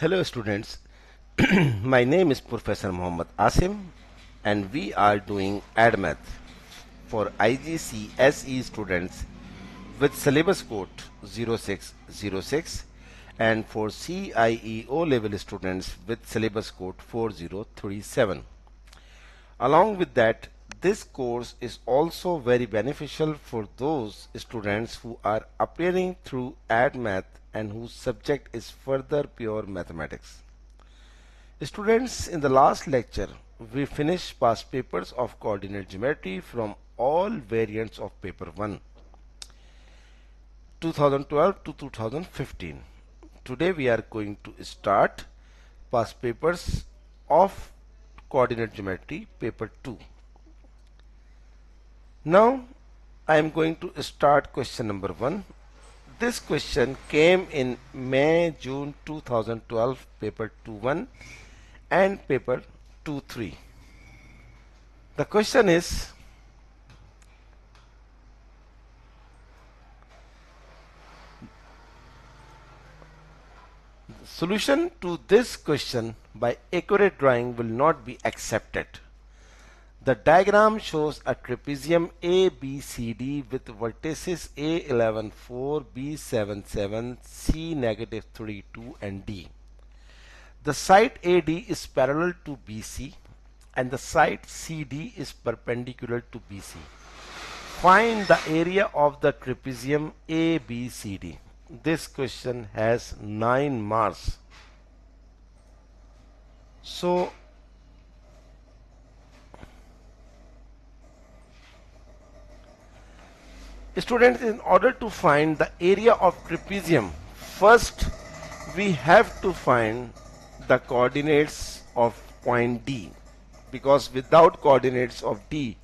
Hello students, my name is Professor Muhammad Asim and we are doing ADMath for IGCSE students with syllabus code 0606 and for CIEO level students with syllabus code 4037. Along with that, this course is also very beneficial for those students who are appearing through ADMath and whose subject is further pure mathematics. Students, in the last lecture, we finished past papers of coordinate geometry from all variants of paper 1, 2012 to 2015. Today we are going to start past papers of coordinate geometry paper 2. Now I am going to start question number 1. This question came in May-June 2012 paper 2-1 and paper 2-3. The question is, solution to this question by accurate drawing will not be accepted. The diagram shows a trapezium ABCD with vertices A11 4, B7 7, C negative 3 2 and D. The side AD is parallel to BC and the side CD is perpendicular to BC. Find the area of the trapezium ABCD. This question has 9 marks. So students, in order to find the area of trapezium, first we have to find the coordinates of point D, because without coordinates of D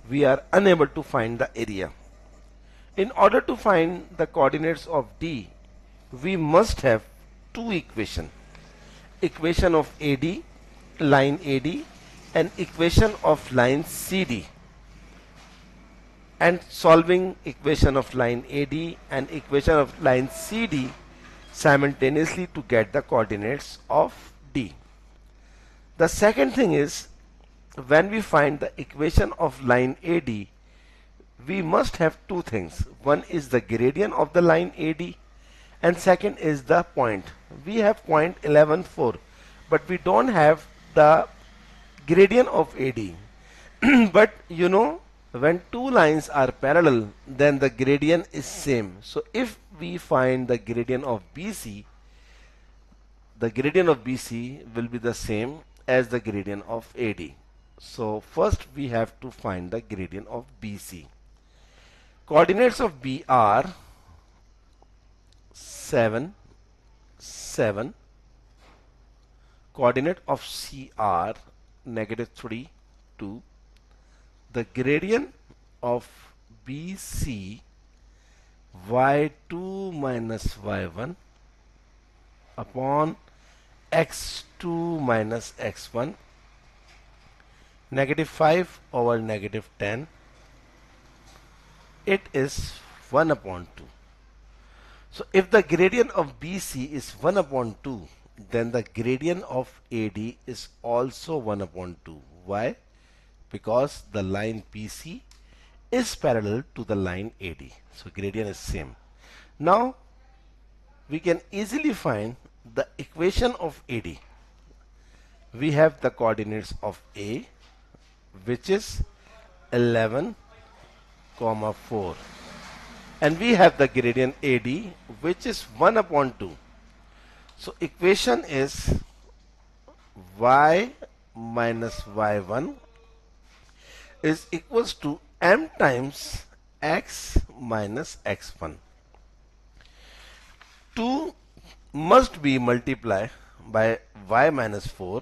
we are unable to find the area. In order to find the coordinates of D, we must have two equations: equation of AD, line AD, and equation of line CD. And solving equation of line AD and equation of line CD simultaneously to get the coordinates of D. The second thing is, when we find the equation of line AD, we must have two things. One is the gradient of the line AD and second is the point. We have point 11 4, but we don't have the gradient of AD. But you know, when two lines are parallel, then the gradient is same. So if we find the gradient of BC, the gradient of BC will be the same as the gradient of AD. So first we have to find the gradient of BC. Coordinates of B are 7 7. Coordinate of C are negative 3 2. The gradient of BC y2 minus y1 upon x2 minus x1, negative 5 over negative 10, it is 1 upon 2. So if the gradient of BC is 1 upon 2, then the gradient of AD is also 1 upon 2. Why? Because the line BC is parallel to the line AD. So gradient is same. Now we can easily find the equation of AD. We have the coordinates of A, which is 11, 4, and we have the gradient AD, which is 1 upon 2. So equation is y minus y1 is equals to m times x minus x1. 2 must be multiplied by y minus 4.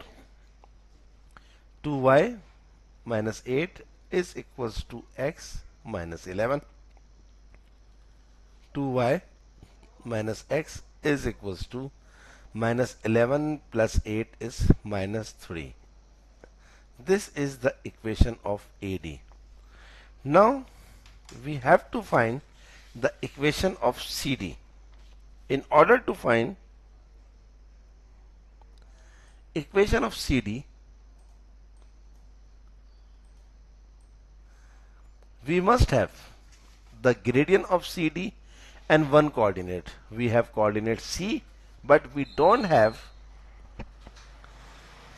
2y minus 8 is equals to x minus 11. 2y minus x is equals to minus 11 plus 8 is minus 3. This is the equation of AD. Now we have to find the equation of CD. In order to find equation of CD, we must have the gradient of CD and one coordinate. We have coordinate C, but we don't have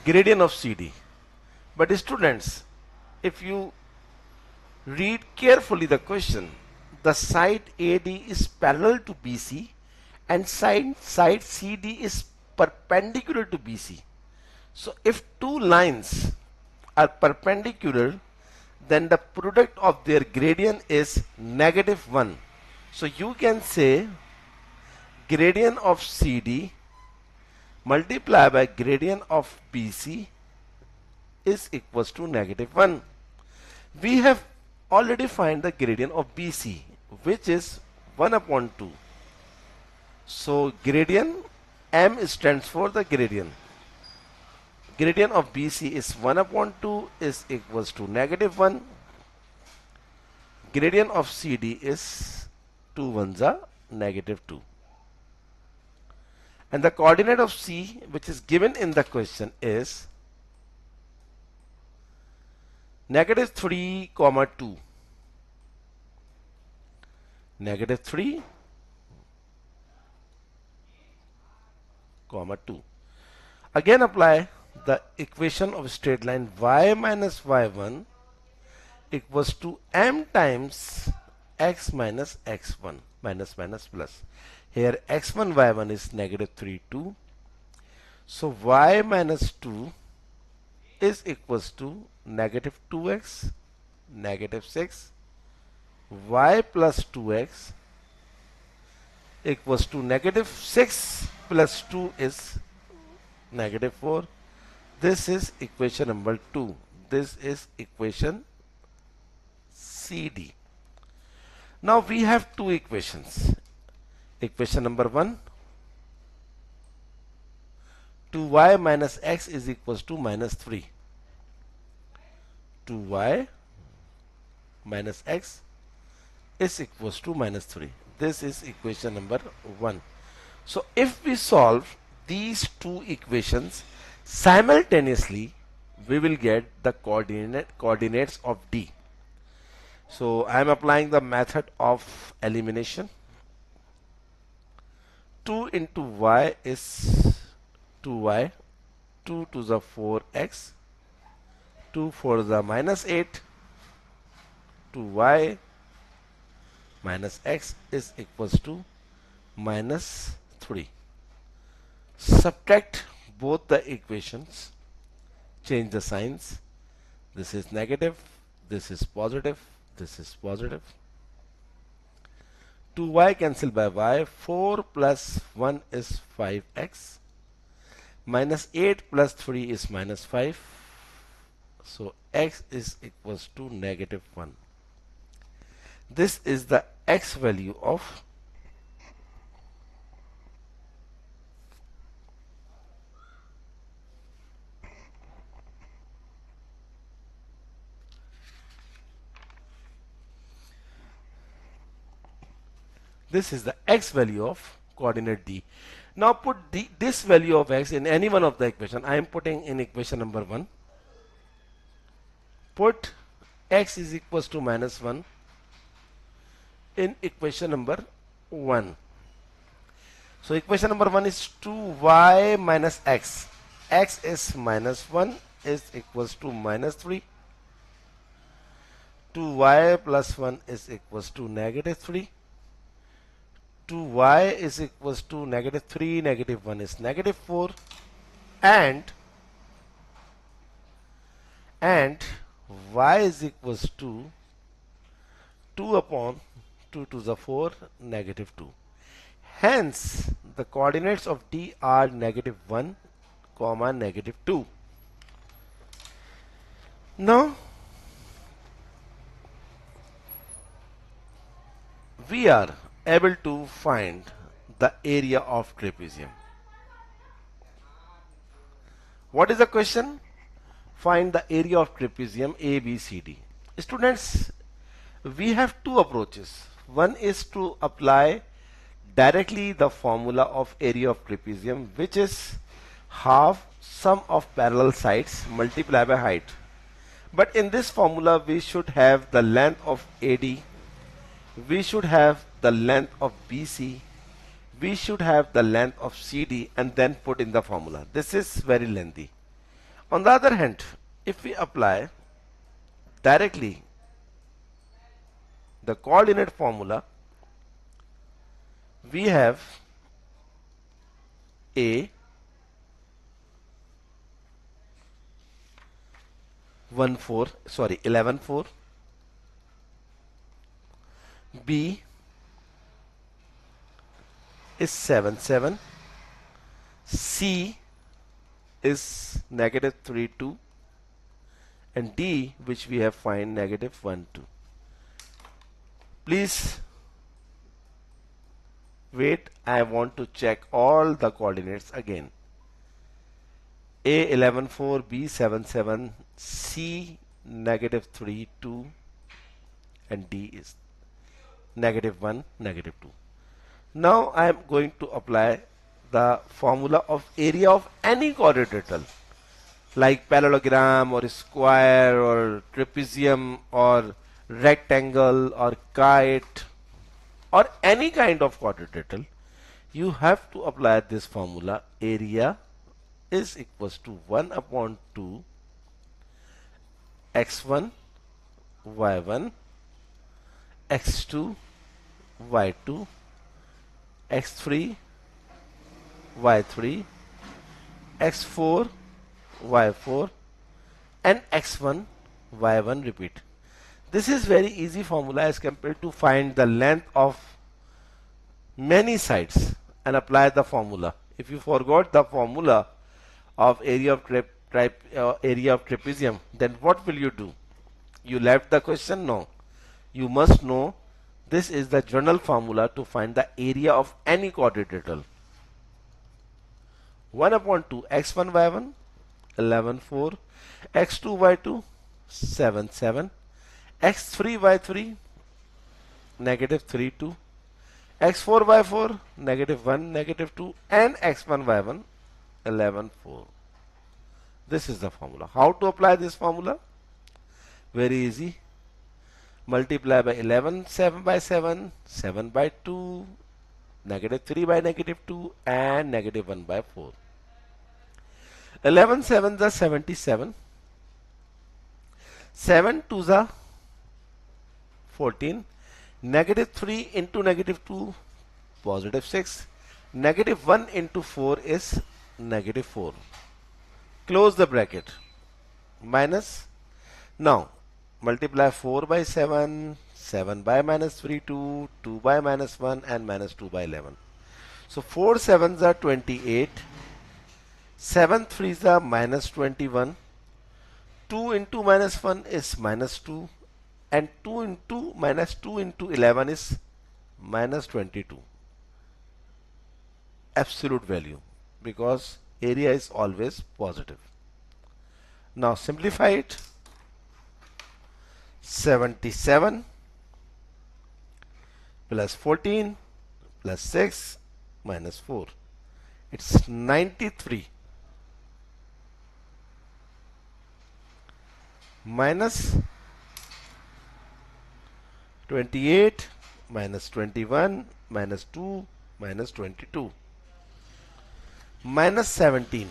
gradient of CD. But students, if you read carefully the question, the side AD is parallel to BC and side CD is perpendicular to BC. So if two lines are perpendicular, then the product of their gradient is -1. So you can say gradient of CD multiplied by gradient of BC is equals to -1. We have already find the gradient of BC, which is 1 upon 2. So gradient M stands for the gradient. Gradient of BC is 1 upon 2 is equals to -1. Gradient of CD is 2 ones are -2. And the coordinate of C, which is given in the question, is -3, 2. -3, 2. Again apply the equation of straight line y minus y1 equals to m times x minus x1 minus plus. Here x1 y1 is -3, 2. So y minus 2 is equals to -2x, -6. Y plus 2x equals to -6 plus 2 is -4. This is equation number 2. This is equation CD. Now we have two equations. Equation number 1, 2y minus x is equals to -3. 2y minus x is equals to -3. This is equation number 1. So if we solve these two equations simultaneously, we will get the coordinates of D. So I am applying the method of elimination. 2 into y is 2y, 2 to the 4x, 2 for the -8, 2y minus x is equals to -3. Subtract both the equations, change the signs. This is negative, this is positive, this is positive. 2y cancel by y, 4 plus 1 is 5x, -8 plus 3 is -5. So x is equals to -1. This is the x value of coordinate D. Now put this value of x in any one of the equation. I am putting in equation number 1. Put x is equals to -1 in equation number 1. So equation number 1 is 2y minus x. X is -1 is equals to -3. 2y plus 1 is equals to -3. 2y is equals to -3, -1 is -4, and y is equals to 2 upon 2 to the 4, -2. Hence the coordinates of D are -1, -2. Now we are able to find the area of trapezium. What is the question? Find the area of trapezium ABCD. Students, we have two approaches. One is to apply directly the formula of area of trapezium, which is half sum of parallel sides multiplied by height. But in this formula we should have the length of AD, we should have the length of BC, we should have the length of CD and then put in the formula. This is very lengthy. On the other hand, if we apply directly the coordinate formula, we have A 11 4, B is 7 7, C is negative 3 2, and D, which we have find negative 1 2. Please wait, I want to check all the coordinates again. A 11 4, B 7 7, C negative 3 2, and D is negative 1 negative 2. Now I am going to apply the formula of area of any quadrilateral like parallelogram or square or trapezium or rectangle or kite or any kind of quadrilateral. You have to apply this formula. Area is equals to 1 upon 2 x1 y1 x2 y2 x3 y3 x4 y4 and x1 y1 repeat. This is very easy formula as compared to find the length of many sides and apply the formula. If you forgot the formula of area of trapezium, then what will you do? You left the question? No. You must know this is the general formula to find the area of any quadrilateral. 1 upon 2 x1 y1 11 4, x2 y2 7 7, x3 y3 negative 3 2, x4 y4 negative 1 negative 2, and x1 y1 11 4. This is the formula. How to apply this formula? Very easy. Multiply by 11 7 by 7, 7 by 2, negative 3 by negative 2, and negative 1 by 4. 11 7s are 77, 7 2s are 14, negative 3 into negative 2 positive 6, negative 1 into 4 is negative 4. Close the bracket. Minus. Now multiply 4 by 7, 7 by minus 3 2, 2 by minus 1 and minus 2 by 11. So 4 7s are 28, 7 3s are minus 21, 2 into minus 1 is minus 2, and 2 into minus 2 into 11 is minus 22. Absolute value, because area is always positive. Now simplify it. 77 plus 14 plus 6 minus 4. It's 93 minus 28 minus 21 minus 2 minus 22 minus 17.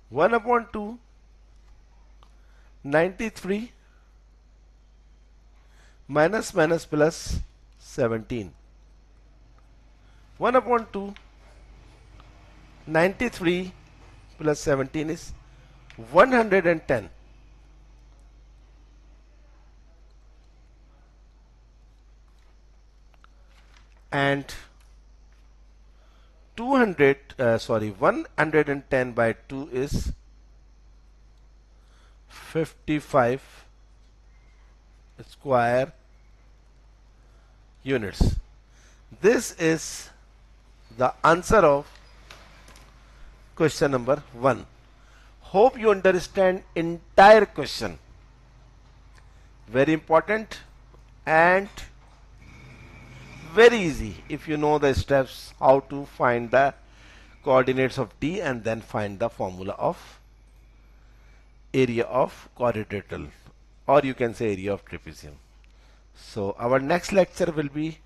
One upon 2, 93 minus minus plus 17. 1 upon 2, 93 plus 17 is 110. And 110 by 2 is 55 square units. This is the answer of question number 1. Hope you understand entire question. Very important, and very easy if you know the steps how to find the coordinates of D and then find the formula of area of quadrilateral, or you can say area of trapezium. So our next lecture will be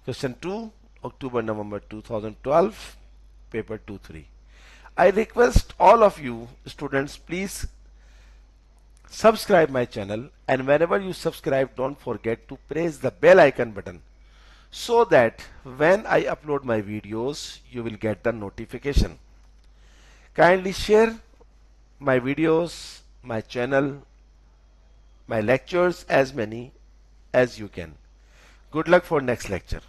question 2, October November 2012, paper 2-3. I request all of you students, please subscribe my channel, and whenever you subscribe, don't forget to press the bell icon button so that when I upload my videos you will get the notification. Kindly share my videos, my channel, my lectures, as many as you can. Good luck for next lecture.